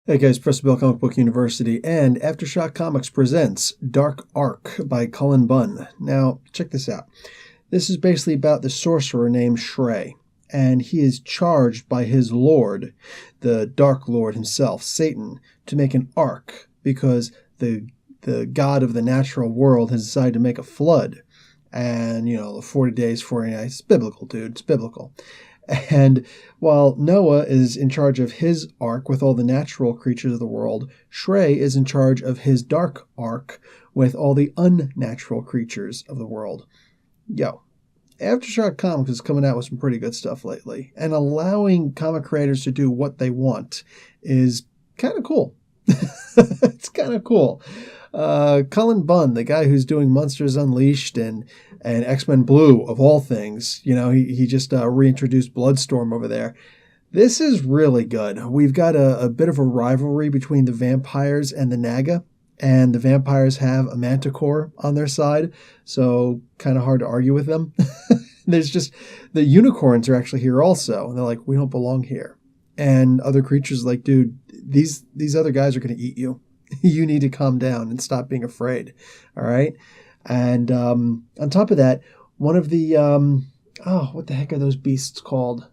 Hey guys, Professor Bill, Comic Book University, and Aftershock Comics presents Dark Ark by Cullen Bunn. Now, check this out. This is basically about the sorcerer named Shrey, and he is charged by his lord, the Dark Lord himself, Satan, to make an ark because the god of the natural world has decided to make a flood. And, the 40 days, 40 nights. It's biblical, dude. It's biblical. And while Noah is in charge of his ark with all the natural creatures of the world, Shrey is in charge of his dark ark with all the unnatural creatures of the world. Yo, Aftershock Comics is coming out with some pretty good stuff lately, and allowing comic creators to do what they want is kind of cool. It's kind of cool. Cullen Bunn, the guy who's doing Monsters Unleashed and X-Men Blue, of all things, he just reintroduced Bloodstorm over there. This is really good. We've got a bit of a rivalry between the vampires and the Naga, and the vampires have a manticore on their side, so kind of hard to argue with them. There's just, the unicorns are actually here also, and they're like, we don't belong here. And other creatures like, dude, these other guys are going to eat you. You need to calm down and stop being afraid. All right. And on top of that, one of the, what the heck are those beasts called?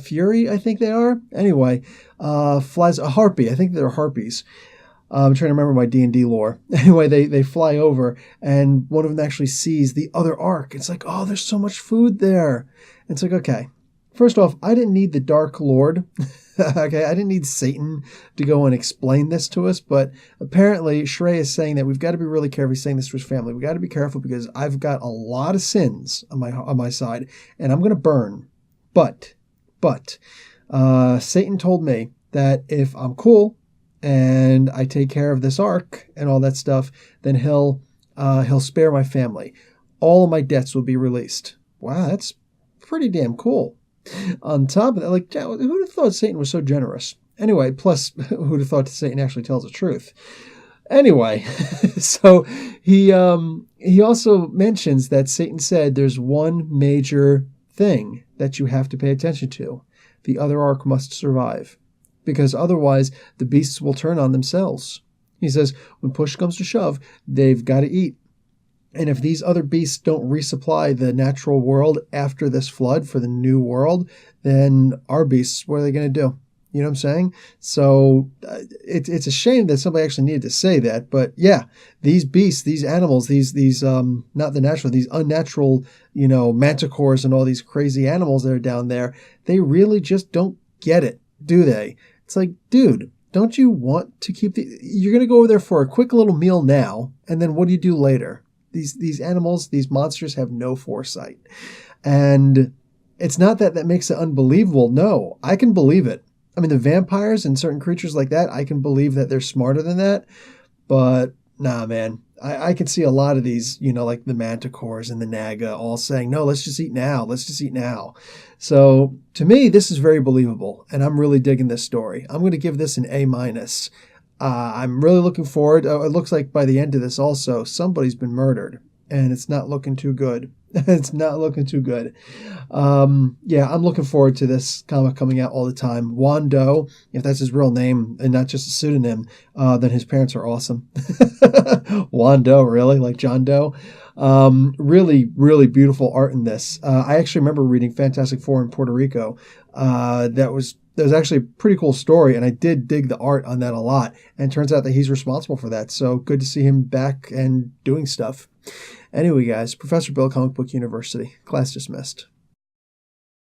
Fury, I think they are. Anyway, flies a harpy. I think they're harpies. I'm trying to remember my D&D lore. Anyway, they fly over, and one of them actually sees the other ark. It's like, oh, there's so much food there. And it's like, okay. First off, I didn't need the Dark Lord. Okay, I didn't need Satan to go and explain this to us, but apparently Shrey is saying that we've got to be really careful. He's saying this to his family. We've got to be careful because I've got a lot of sins on my side, and I'm going to burn. But Satan told me that if I'm cool and I take care of this ark and all that stuff, then he'll spare my family. All of my debts will be released. Wow, that's pretty damn cool. On top of that, like, who'd have thought Satan was so generous? Anyway, plus, who'd have thought Satan actually tells the truth? Anyway, so he also mentions that Satan said there's one major thing that you have to pay attention to. The other ark must survive, because otherwise the beasts will turn on themselves. He says when push comes to shove, they've got to eat. And if these other beasts don't resupply the natural world after this flood for the new world, then our beasts, what are they going to do? You know what I'm saying? So it's a shame that somebody actually needed to say that. But yeah, these beasts, these animals, these not the natural, these unnatural, manticores and all these crazy animals that are down there, they really just don't get it, do they? It's like, dude, don't you want to keep you're going to go over there for a quick little meal now, and then what do you do later? These animals, these monsters have no foresight. And it's not that makes it unbelievable. No, I can believe it. I mean, the vampires and certain creatures like that, I can believe that they're smarter than that. But nah, man, I can see a lot of these, like the manticores and the Naga all saying, no, let's just eat now. Let's just eat now. So to me, this is very believable. And I'm really digging this story. I'm going to give this an A-. I'm really looking forward. It looks like by the end of this also, somebody's been murdered, and it's not looking too good. It's not looking too good. I'm looking forward to this comic coming out all the time. Wando, if that's his real name and not just a pseudonym, then his parents are awesome. Wando, really? Like John Doe? Really, really beautiful art in this. I actually remember reading Fantastic Four in Puerto Rico. That was actually a pretty cool story, and I did dig the art on that a lot. And it turns out that he's responsible for that. So good to see him back and doing stuff. Anyway, guys, Professor Bill, Comic Book University. Class dismissed.